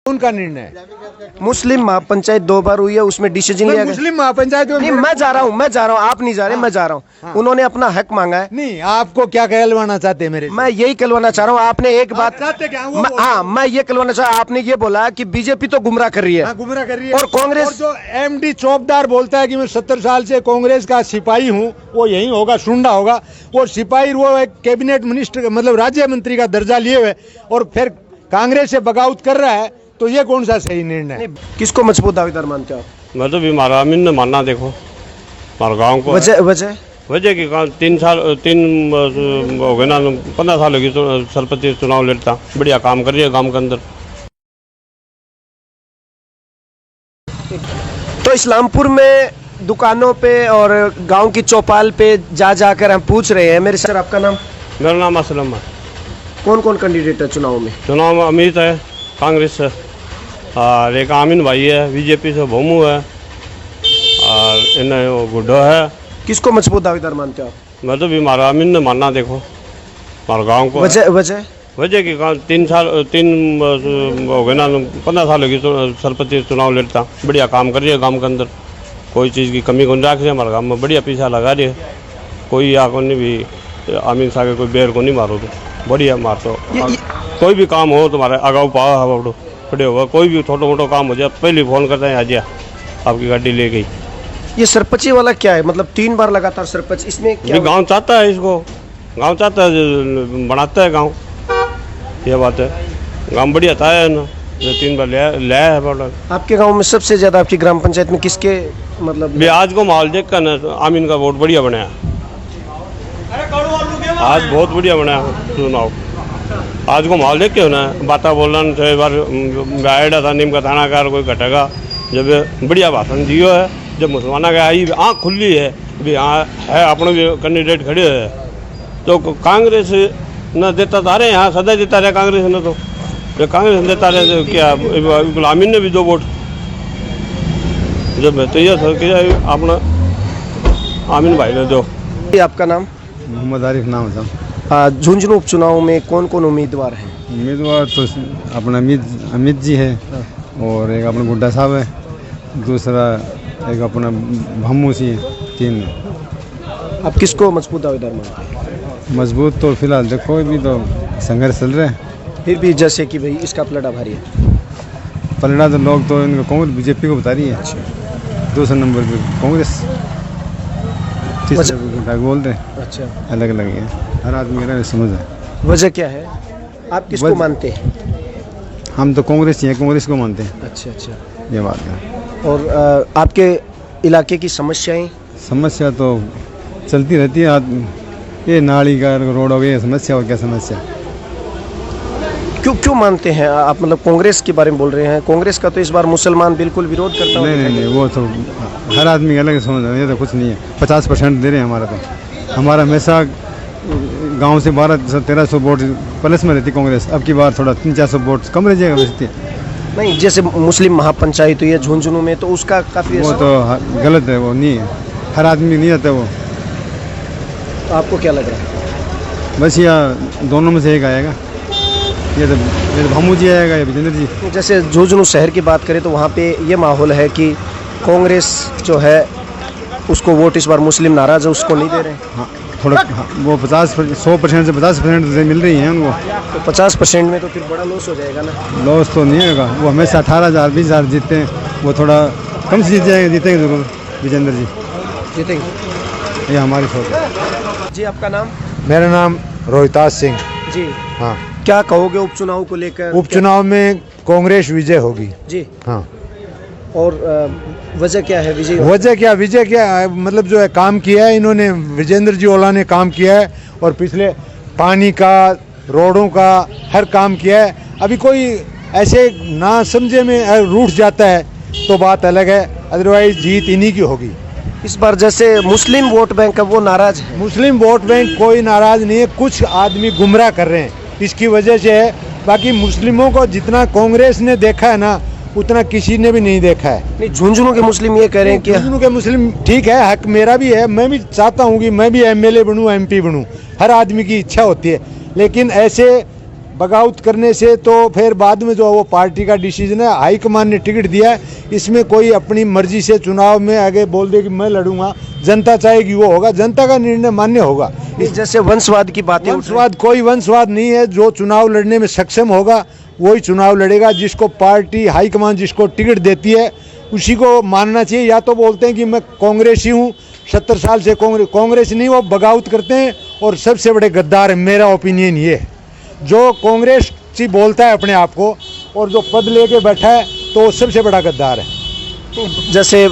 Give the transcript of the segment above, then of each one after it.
उनका निर्णय। मुस्लिम महापंचायत 2 बार हुई है, उसमें डिसीजन लिया गया। मुस्लिम महापंचायत नहीं, मैं जा रहा हूँ, आप नहीं जा रहे, मैं जा रहा हूँ। उन्होंने अपना हक मांगा है। नहीं, आपको क्या कहलवाना चाहते हैं मेरे? मैं यही कहलवाना चाह रहा हूँ। आपने एक बात, हाँ, मैं ये कहलवाना चाह, आपने ये बोला कि बीजेपी तो गुमराह कर रही है। गुमराह कर रही है। और कांग्रेस, और जो एमडी चौकीदार बोलता है कि मैं 70 साल से कांग्रेस का सिपाही हूँ, वो यही होगा, सुंडा होगा। वो सिपाही, वो एक कैबिनेट मिनिस्टर, मतलब राज्य मंत्री का दर्जा लिए हुए, और फिर कांग्रेस से बगावत कर रहा है, तो ये कौन सा सही निर्णय? किसको मजबूत दावेदार मानते हो आप? मैं तो भी हमारा अमीन ने मानना, देखो हमारे गाँव को वजह की 3 हो गए ना, 15 साल होगी सरपंच चुनाव लड़ता, बढ़िया काम कर रही है गाँव के अंदर। तो इस्लामपुर में दुकानों पे और गांव की चौपाल पे जाकर हम पूछ रहे हैं। मेरे सर, आपका नाम? मेरा नाम असलम है। कौन कौन कैंडिडेट है चुनाव में? चुनाव में अमित है कांग्रेस से, और एक आमिन भाई है बीजेपी से, भोमू है, और इन्हें गुड्डो है। किसको मजबूत दावेदार मानते हो आप? मैं तो भी हमारा अमीन ने मानना, देखो हमारे गाँव को वजह की 3 हो गए ना, 15 साल होगी सरपंच चुनाव लड़ता, बढ़िया काम कर रही है गाँव के अंदर, कोई चीज़ की कमी को नहीं रख रही है हमारे गाँव में, बढ़िया पीछा लगा रही है। कोई आको नहीं भी आमिन साहब के कोई बेर को नहीं मारो, तो बढ़िया मार तो कोई भी काम हो तुम्हारे अगाऊ पाओ खड़े हुआ, कोई भी छोटा मोटा काम हो जाए पहले फ़ोन करते हैं, आजा आपकी गाड़ी ले गई। ये सरपंची वाला क्या है, मतलब 3 बार लगातार सरपंच, इसमें क्या? गाँव चाहता है इसको, गाँव चाहता है, बनाता है गाँव, ये बात है। गाँव बढ़िया था है ना, जो 3 बार लिया है बड़ा। आपके गांव में सबसे ज्यादा आपकी ग्राम पंचायत में किसके, मतलब आज को माहौल देख कर ना, आमीन का वोट बढ़िया बनाया, आज बहुत बढ़िया बनाया चुनाव। आज को माहौल देख के ना, बाता बोलना कई बार आइडा था नीम का थाना कार कोई घटेगा, जब बढ़िया भाषण दियो है, जब मुसलमाना का आई आँख खुली है भी, हाँ है अपने भी कैंडिडेट खड़े है, तो कांग्रेस न देता था रहे, यहाँ सदा देता रहे कांग्रेस ने, तो जब कांग्रेस ने देता रहे तो क्या गुलामीन ने भी 2 वोट, जब मैं तो ये था अपना आमिन भाई ने दो। आपका नाम? मोहम्मद आरिफ नाम था। झुंझुनू उपचुनाव में कौन कौन उम्मीदवार हैं? उम्मीदवार तो अपना अमित जी है, और एक अपना गुड्डा साहब है, दूसरा एक अपना भम्मू सी है, 3। आप किसको मजबूत दावेदार मानते हैं? मजबूत तो फिलहाल देखो अभी तो संघर्ष चल रहा है, फिर भी जैसे कि भाई इसका पलड़ा भारी है। पलड़ा तो लोग तो इनको कांग्रेस बीजेपी को बता रही है। दूसरे नंबर पे कांग्रेस, तीसरे पे बोल रहे हैं। अच्छा, अलग अलग है, हर आदमी का समझ है। वजह क्या है, आप किसको मानते हैं? हम तो कांग्रेस ही हैं, कांग्रेस को मानते हैं। अच्छा, ये बात है। और आपके इलाके की समस्याएं? समस्या तो चलती रहती है, ये नाली का रोड हो गई समस्या, और क्या समस्या? क्यों मानते हैं आप, मतलब कांग्रेस के बारे में बोल रहे हैं? कांग्रेस का तो इस बार मुसलमान बिल्कुल विरोध करता है। नहीं, वो तो हर आदमी अलग समझ रहे हैं, ये तो कुछ नहीं है। 50% दे रहे हैं हमारा, तो हमारा हमेशा गांव से 1200-1300 वोट प्लस में रहती कांग्रेस, अब की बार थोड़ा 300-400 वोट कम रह जाएगा वैसे। नहीं, जैसे मुस्लिम महापंचायत हुई है झुंझुनू में, तो उसका काफ़ी वो तो गलत है, वो नहीं है, हर आदमी नहीं आता वो। तो आपको क्या लग रहा है? बस यह दोनों में से एक आएगा, ये तो भम्मू जी आएगा या विजेंद्र जी। जैसे झुंझुनू शहर की बात करें तो वहाँ पे ये माहौल है कि कांग्रेस जो है उसको वोट इस बार मुस्लिम नाराज है, उसको नहीं दे रहे हैं। हाँ, थोड़ा वो 100% से 50% मिल रही हैं उनको, तो 50% में तो फिर बड़ा लॉस हो जाएगा ना? लॉस तो नहीं होगा, वो हमेशा 18,000-20,000 जीतते हैं, वो थोड़ा कम से जीतेंगे जरूर विजेंद्र जी जीतेंगे, ये हमारी सोच है। जी, आपका नाम? मेरा नाम रोहिताज सिंह। जी, हाँ। क्या कहोगे उपचुनाव को लेकर? उपचुनाव में कांग्रेस विजय होगी जी। हाँ। और वजह क्या है विजय? विजय क्या है, मतलब जो है काम किया है इन्होंने, विजेंद्र जी ओला ने काम किया है, और पिछले पानी का, रोडों का हर काम किया है। अभी कोई ऐसे ना समझे में रूठ जाता है तो बात अलग है, अदरवाइज जीत इन्हीं की होगी। इस बार जैसे मुस्लिम वोट बैंक है वो नाराज है? मुस्लिम वोट बैंक कोई नाराज नहीं है, कुछ आदमी गुमराह कर रहे हैं, इसकी वजह से है। बाकी मुस्लिमों को जितना कांग्रेस ने देखा है ना, उतना किसी ने भी नहीं देखा है। नहीं, झुंझुनू के मुस्लिम ये कह रहे हैं कि झुंझुनू के मुस्लिम ठीक है, हक मेरा भी है, मैं भी चाहता हूँ कि मैं भी एमएलए बनूँ, एमपी बनूँ, हर आदमी की इच्छा होती है, लेकिन ऐसे बगावत करने से तो फिर बाद में जो वो पार्टी का डिसीजन है, हाईकमान ने टिकट दिया है, इसमें कोई अपनी मर्जी से चुनाव में आगे बोल दे कि मैं लड़ूंगा, जनता चाहेगी वो होगा, जनता का निर्णय मान्य होगा। इस जैसे वंशवाद की बातें वंशवाद, कोई वंशवाद नहीं है। जो चुनाव लड़ने में सक्षम होगा वही चुनाव लड़ेगा, जिसको पार्टी हाईकमान जिसको टिकट देती है उसी को मानना चाहिए। या तो बोलते हैं कि मैं कांग्रेसी हूँ, 70 साल से कांग्रेस नहीं, वो बगावत करते हैं और सबसे बड़े गद्दार है। मेरा ओपिनियन ये है, जो कांग्रेस सी बोलता है अपने आप को और जो पद लेके बैठा है तो वो सबसे बड़ा गद्दार है। जैसे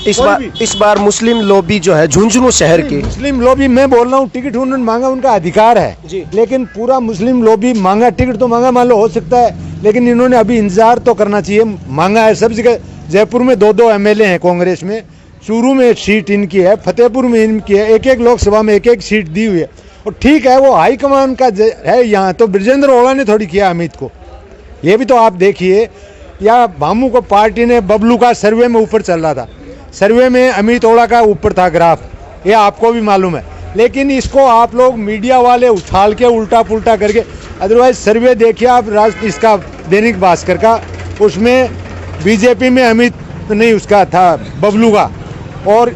इस बार मुस्लिम लॉबी जो है झुंझुनू शहर की, मुस्लिम लॉबी, मैं बोल रहा हूँ टिकट उन्होंने मांगा, उनका अधिकार है जी। लेकिन पूरा मुस्लिम लॉबी मांगा, टिकट तो मांगा, मान लो हो सकता है, लेकिन इन्होंने अभी इंतजार तो करना चाहिए। मांगा है सब जगह, जयपुर में 2-2 MLA हैं कांग्रेस में, चूरू में एक सीट इनकी है, फतेहपुर में इनकी है, एक लोकसभा में एक सीट दी हुई है। और ठीक है वो हाईकमान का है यहाँ, तो ब्रजेंद्र ओला ने थोड़ी किया अमित को, ये भी तो आप देखिए। या भामू को पार्टी ने, बबलू का सर्वे में ऊपर चल रहा था, सर्वे में अमित ओला का ऊपर था ग्राफ, ये आपको भी मालूम है। लेकिन इसको आप लोग मीडिया वाले उछाल के उल्टा पुल्टा करके, अदरवाइज सर्वे देखिए आप इसका दैनिक भास्कर का, उसमें बीजेपी में अमित नहीं उसका था बबलू का, और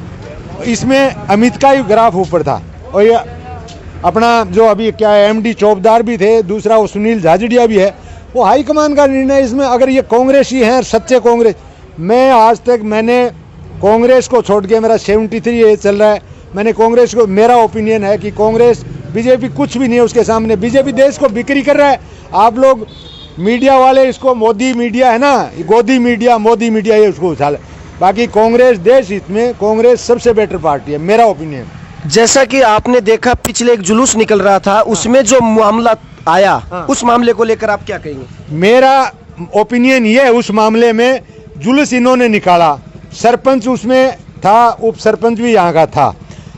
इसमें अमित का ही ग्राफ ऊपर था। और ये अपना जो अभी क्या है MD चौबदार भी थे, दूसरा वो सुनील झाझड़िया भी है, वो हाईकमान का निर्णय इसमें। अगर ये कांग्रेस ही हैं सच्चे कांग्रेस, मैं आज तक मैंने कांग्रेस को छोड़ के, मेरा 73 एज चल रहा है, मैंने कांग्रेस को, मेरा ओपिनियन है कि कांग्रेस, बीजेपी कुछ भी नहीं है उसके सामने। बीजेपी देश को बिक्री कर रहा है। आप लोग मीडिया वाले इसको मोदी मीडिया है ना, गोदी मीडिया, मोदी मीडिया, ये उसको उछाले। बाकी कांग्रेस देश हित में कांग्रेस सबसे बेटर पार्टी है, मेरा ओपिनियन। जैसा कि आपने देखा पिछले एक जुलूस निकल रहा था, उसमें जो मामला आया, उस मामले को लेकर आप क्या कहेंगे? मेरा ओपिनियन ये है, उस मामले में जुलूस इन्होंने निकाला, सरपंच उसमें था, उप सरपंच भी यहाँ का था,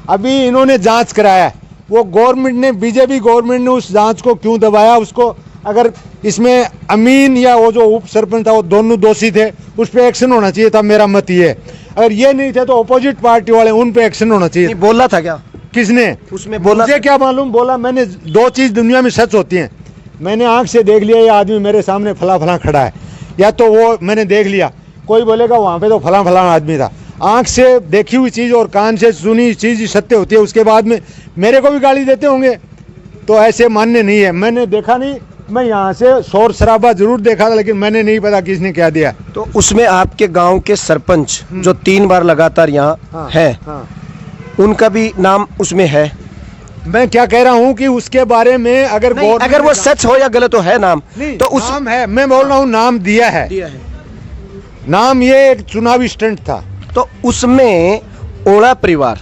अभी इन्होंने जांच कराया। वो गवर्नमेंट ने, बीजेपी गवर्नमेंट ने उस जांच को क्यों दबाया? उसको, अगर इसमें अमीन या वो जो उप सरपंच था वो दोनों दोषी थे, उस पर एक्शन होना चाहिए था, मेरा मत ये। अगर ये नहीं थे तो अपोजिट पार्टी वाले, उन पे एक्शन होना चाहिए। बोला था क्या किसने उसमें? बोला, मुझे क्या मालूम। बोला मैंने, 2 चीज दुनिया में सच होती हैं, मैंने आंख से देख लिया ये आदमी मेरे सामने फला फला खड़ा है, या तो वो मैंने देख लिया, कोई बोलेगा वहाँ पे तो फला फला आदमी था। आंख से देखी हुई चीज़ और कान से सुनी चीज़ सत्य होती है, उसके बाद में मेरे को भी गाली देते होंगे, तो ऐसे मान्य नहीं है। मैंने देखा नहीं, मैं यहाँ से शोर शराबा जरूर देखा था, लेकिन मैंने नहीं पता किसने क्या दिया। तो उसमें आपके गांव के सरपंच जो 3 बार लगातार यहाँ है, उनका भी नाम उसमें है। मैं क्या कह रहा हूँ कि उसके बारे में अगर वो सच हो या गलत हो, है नाम, तो उस नाम है, मैं बोल रहा हूँ नाम दिया है। नाम ये एक चुनावी स्टंट था। तो उसमें ओला परिवार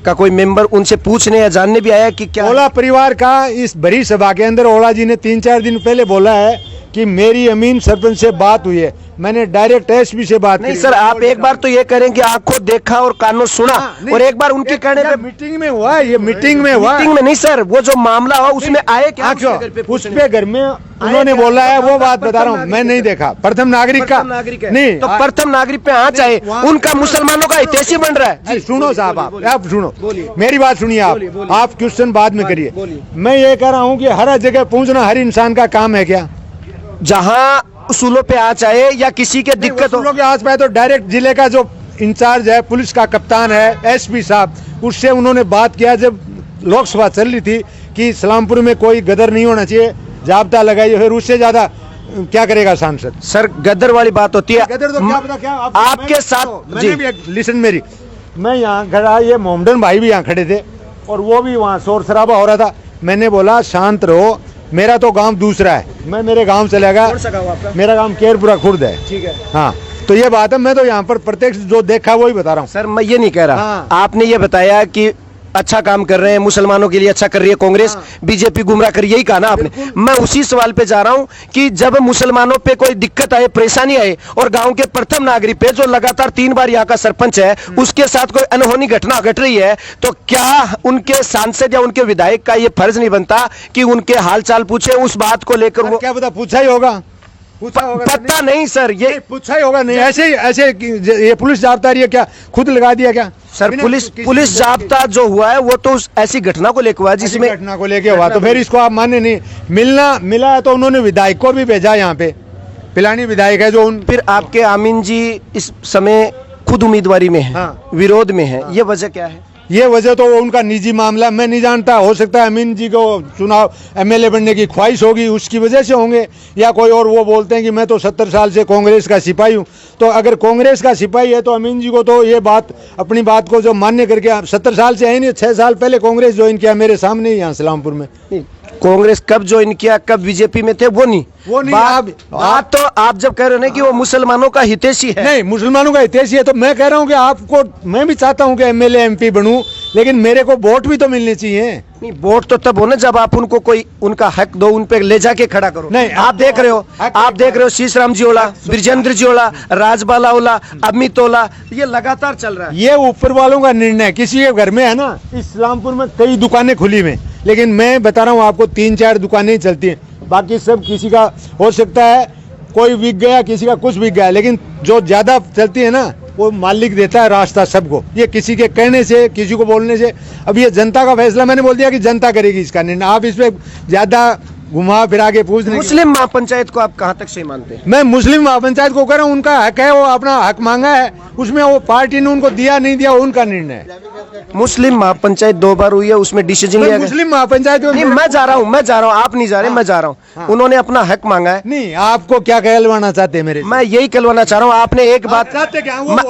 का कोई मेंबर उनसे पूछने या जानने भी आया कि क्या? ओला परिवार का इस बड़ी सभा के अंदर ओला जी ने 3-4 दिन पहले बोला है कि मेरी अमीन सरपंच से बात हुई है, मैंने डायरेक्ट एसपी से बात नहीं सर, आप एक बार तो ये करें कि आंखों देखा और कानों सुना, और एक बार उनके कहने पे मीटिंग में हुआ, ये मीटिंग में हुआ। मीटिंग में नहीं सर, वो जो मामला हुआ उसमें आए क्या? उस पे घर में उन्होंने बोला है, वो बात बता रहा हूँ, मैं नहीं देखा। प्रथम नागरिक का नहीं, तो प्रथम नागरिक पे आ जाए, उनका मुसलमानों का हितैषी बन रहा है। सुनो साहब, आप सुनो, मेरी बात सुनिए, आप क्वेश्चन बाद में करिए। मैं ये कह रहा हूँ कि हर जगह पहुँचना हर इंसान का काम है क्या? जहाँ उसूलों पे आ जाए या किसी के दिक्कत हो, के आस पास तो डायरेक्ट जिले का जो इंचार्ज है, पुलिस का कप्तान है, एसपी साहब, उससे उन्होंने बात किया जब लोकसभा चल रही थी कि सलामपुर में कोई गदर नहीं होना चाहिए, जाब्ता लगाइए। फिर उससे ज्यादा क्या करेगा सांसद? सर गदर वाली बात होती है। गदर तो क्या पता क्या आपके साथ मैंने भी लिसन मेरी, मैं यहाँ खड़ा, ये मोहम्मदन भाई भी यहाँ खड़े थे और वो भी वहाँ शोर शराबा हो रहा था। मैंने बोला शांत रहो, मेरा तो गांव दूसरा है, मैं मेरे गांव चला गया। मेरा गांव केरपुरा खुर्द है। ठीक है, हाँ, तो ये बात है, मैं तो यहाँ पर प्रत्यक्ष जो देखा वही बता रहा हूँ। सर मैं ये नहीं कह रहा, आपने ये बताया कि अच्छा काम कर रहे हैं, मुसलमानों के लिए अच्छा कर रही है कांग्रेस, बीजेपी गुमराह कर, यही कहा ना आपने। मैं उसी सवाल पे जा रहा हूं कि जब मुसलमानों पे कोई दिक्कत आए, परेशानी आए, और गांव के प्रथम नागरिक पे जो लगातार 3 बार यहाँ का सरपंच है, उसके साथ कोई अनहोनी घटना घट रही है, तो क्या उनके सांसद या उनके विधायक का ये फर्ज नहीं बनता कि उनके हाल चाल पूछे, उस बात को लेकर? वो क्या पता पूछा ही होगा, पूछा होगा पता नहीं सर, ये पूछा ही होगा नहीं, ऐसे ये पुलिस जाब्ता रही है क्या, खुद लगा दिया क्या सर? पुलिस जाब्ता जो हुआ है वो तो ऐसी घटना को लेकर हुआ है जिसमें घटना को लेके हुआ, तो फिर इसको आप माने नहीं। मिला है तो उन्होंने विधायक को भी भेजा यहाँ पे, पिलानी विधायक है जो उन। फिर आपके आमीन जी इस समय खुद उम्मीदवारी में है, हाँ। विरोध में है, ये वजह क्या है? ये वजह तो उनका निजी मामला, मैं नहीं जानता। हो सकता है अमीन जी को चुनाव एमएलए बनने की ख्वाहिश होगी, उसकी वजह से होंगे, या कोई और। वो बोलते हैं कि मैं तो 70 साल से कांग्रेस का सिपाही हूँ, तो अगर कांग्रेस का सिपाही है तो अमीन जी को तो ये बात, अपनी बात को जो मान्य करके, 70 साल से है नहीं, 6 साल पहले कांग्रेस ज्वाइन किया मेरे सामने ही यहाँ सलामपुर में। कांग्रेस कब ज्वाइन किया, कब बीजेपी में थे, वो नहीं बात तो आप जब कह रहे हो ना कि वो मुसलमानों का हितैषी है। नहीं, मुसलमानों का हितैषी है तो मैं कह रहा हूँ कि आपको, मैं भी चाहता हूँ कि एमएलए एमपी बनूं, लेकिन मेरे को वोट भी तो मिलने चाहिए। नहीं, वोट तो तब हो ना जब आप उनको कोई उनका हक दो, उन पे ले जाके खड़ा करो। नहीं, आप देख रहे हो शीश राम जी ओला, ब्रिजेंद्र जी ओला, राजबाला ओला, अमित ओला, ये लगातार चल रहा है। ये ऊपर वालों का निर्णय। किसी के घर में है ना, इस्लामपुर में कई दुकानें खुली में, लेकिन मैं बता रहा हूँ आपको 3-4 दुकानें ही चलती हैं, बाकी सब किसी का हो सकता है कोई बिक गया, किसी का कुछ बिक गया, लेकिन जो ज्यादा चलती है ना वो मालिक देता है रास्ता सबको। ये किसी के कहने से, किसी को बोलने से, अब ये जनता का फैसला, मैंने बोल दिया कि जनता करेगी इसका निर्णय। आप इस पे ज्यादा घुमा फिरा के पूछ नहीं। मुस्लिम महापंचायत को आप कहाँ तक सही मानते हैं? मैं मुस्लिम महापंचायत को कह रहा हूँ, उनका हक है, वो अपना हक मांगा है, उसमें वो पार्टी ने उनको दिया नहीं दिया उनका निर्णय है। मुस्लिम महापंचायत 2 बार हुई है, उसमें डिसीजन लिया गया। मुस्लिम महापंचायत नहीं, मैं जा रहा हूँ, आप नहीं जा रहे, मैं जा रहा हूँ। उन्होंने अपना हक मांगा है। नहीं, आपको क्या कहलवाना चाहते हैं मेरे? मैं यही कहलवाना चाह रहा हूँ। आपने एक बात,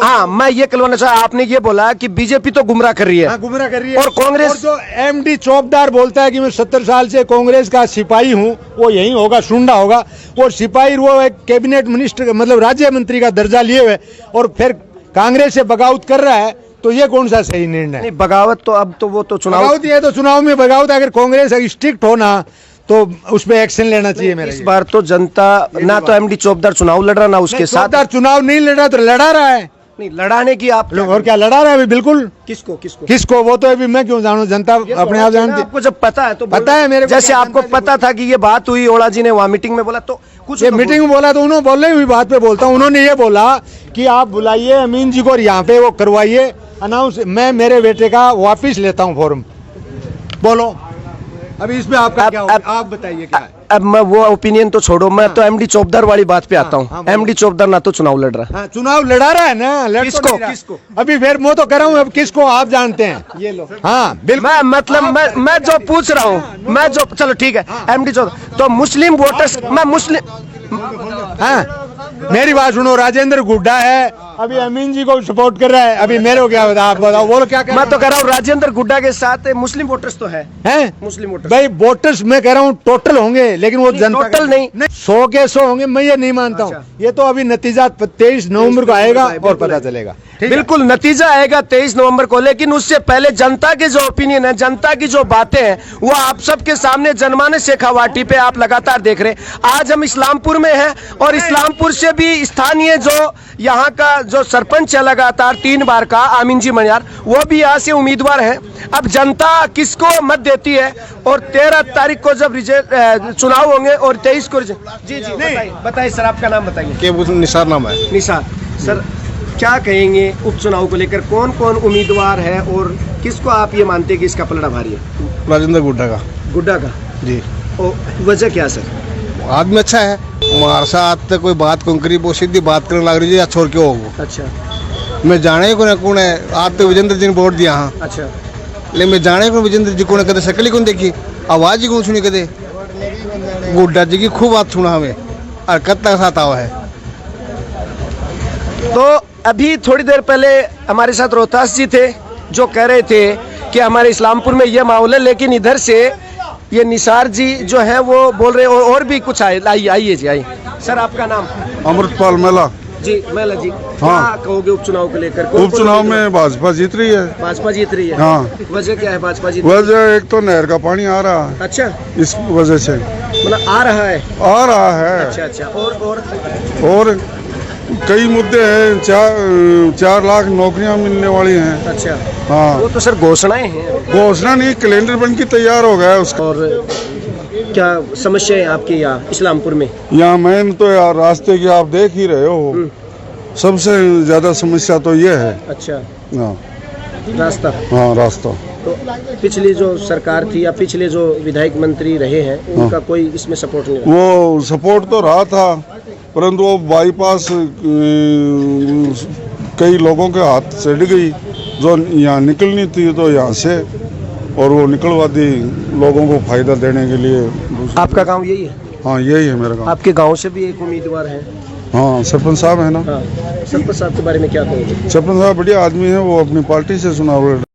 हाँ, मैं ये कहलवाना चाह, आपने ये बोला कि बीजेपी तो गुमराह कर रही है, गुमराह कर रही है, और कांग्रेस, और जो एमडी चौकीदार बोलता है कि मैं 70 साल से कांग्रेस का सिपाही हूँ, वो यही होगा, सुंडा होगा। वो सिपाही, वो एक कैबिनेट मिनिस्टर, मतलब राज्य मंत्री का दर्जा लिए हुए, और फिर कांग्रेस से बगावत कर रहा है, तो ये कौन सा सही निर्णय? नहीं, बगावत तो अब तो वो तो चुनाव, बगावत है तो चुनाव में बगावत। अगर कांग्रेस स्ट्रिक्ट हो ना तो उस पर एक्शन लेना चाहिए मेरे। इस बार तो जनता ना तो एमडी चौकीदार चुनाव लड़ रहा, ना उसके साथ चुनाव नहीं लड़ रहा, तो लड़ा रहा है। नहीं, लड़ाने की आप और क्या लड़ा रहा है अभी? बिल्कुल। किसको वो तो अभी मैं क्यों जानूं, जनता अपने आप जानती है। आपको जब पता है तो पता है मेरे को। जैसे आपको पता था कि ये बात हुई, ओला जी ने वहाँ मीटिंग में बोला, तो कुछ ये मीटिंग में बोला, तो उन्होंने बोले हुई बात पे बोलता हूँ। उन्होंने ये बोला कि आप बुलाइए अमीन जी को और यहाँ पे वो करवाइए अनाउंस, मैं मेरे बेटे का वापिस लेता हूँ फॉर्म। बोलो अभी इस पे आपका क्या होगा? आप बताइए क्या है? अब मैं वो ओपिनियन तो छोड़ो, मैं तो एमडी चौकीदार वाली बात पे आता हूँ। एमडी चौकीदार ना तो चुनाव लड़ रहा है। चुनाव लड़ा रहा है ना, किसको? अभी फिर मैं तो कह रहा हूँ, अब किसको आप जानते हैं? ये लो। हाँ बिल्कुल। मैं जो पूछ रहा हूँ, मैं जो, चलो ठीक है, एमडी चौकीदार तो मुस्लिम वोटर्स, मैं मुस्लिम, हाँ मेरी बात सुनो, राजेंद्र गुड्डा है, अभी अमीन जी को सपोर्ट कर रहा है, अभी मेरे को क्या बता, आप बताओ, बोलो क्या कर? मैं तो कह रहा हूँ राजेंद्र गुड्डा के साथ मुस्लिम वोटर्स तो है, मुस्लिम वोटर्स भाई, वोटर्स मैं कह रहा हूँ टोटल होंगे, लेकिन वो जनता टोटल नहीं, 100 के 100 होंगे, मैं ये नहीं मानता हूँ। ये तो अभी नतीजा 23 नवंबर को आएगा और पता चलेगा। बिल्कुल नतीजा आएगा 23 नवंबर को, लेकिन उससे पहले जनता के जो ओपिनियन है, जनता की जो बातें हैं, वो आप सबके सामने जनमानस शेखा वाटी पे आप लगातार देख रहे हैं। आज हम इस्लामपुर में हैं और इस्लामपुर से भी स्थानीय जो यहाँ का जो सरपंच है लगातार 3 बार का, आमीन जी मनियार, वो भी यहाँ से उम्मीदवार हैं। अब जनता किसको मत देती है, और 13 तारीख को जब चुनाव होंगे और 23 को जी बताइए सर, आपका नाम बताइए। निसार नाम है। निसार सर, क्या कहेंगे उपचुनाव को लेकर, कौन कौन उम्मीदवार है और किसको आप ये मानते हैं कि इसका पलड़ा भारी है? राजेंद्र गुड्डा का जी। और वजह क्या सर? आदमी अच्छा है, हमारे साथ कोई बात करी, वो सीधी बात करने लग रही है, छोड़ के होगा। अच्छा, मैं जाने कौन है, आज तो विजेंद्र जी ने वोट दिया। हाँ अच्छा, लेकिन मैं जाने को विजेंद्र जी को कदे शक्ल ही कौन देखी, आवाज ही कौन सुनी कदे। गुड्डा जी की खूब बात सुना हमें, और कद तक साथ आवा है। तो अभी थोड़ी देर पहले हमारे साथ रोहतास जी थे, जो कह रहे थे कि हमारे इस्लामपुर में ये माहौल है, लेकिन इधर से ये निसार जी जो है वो बोल रहे और भी कुछ आइए जी, आइए सर, आपका नाम? अमृतपाल मेला जी। मेला जी, हाँ, क्या कहोगे उपचुनाव को लेकर? उपचुनाव में भाजपा जीत रही है। भाजपा जीत रही है? हाँ। वजह क्या है भाजपा जीत? वजह एक तो नहर का पानी आ रहा है। अच्छा, इस वजह से मतलब आ रहा है। अच्छा, और कई मुद्दे हैं, 4 लाख नौकरियां मिलने वाली हैं। अच्छा, हाँ, वो तो सर घोषणाएं हैं। घोषणा नहीं, कैलेंडर बन के तैयार हो गया उसका। और क्या समस्या है आपके यहाँ इस्लामपुर में? यहाँ मैन तो यार रास्ते की आप देख ही रहे हो, सबसे ज्यादा समस्या तो ये है। अच्छा, हाँ रास्ता। हाँ रास्ता। तो पिछली जो सरकार थी या पिछले जो विधायक मंत्री रहे हैं उनका कोई इसमें सपोर्ट नहीं रहा? वो सपोर्ट तो रहा था, परंतु वो बाईपास कई लोगों के हाथ चढ़ गई जो यहाँ निकलनी थी, तो यहाँ से और वो निकलवा दी लोगों को फायदा देने के लिए। आपका गांव यही है? हाँ यही है मेरा गाँव। आपके गांव से भी एक उम्मीदवार है? हाँ सरपंच साहब है ना। हाँ, सरपंच साहब के बारे में क्या कहोगे? सरपंच साहब बढ़िया आदमी है, वो अपनी पार्टी से चुनाव लड़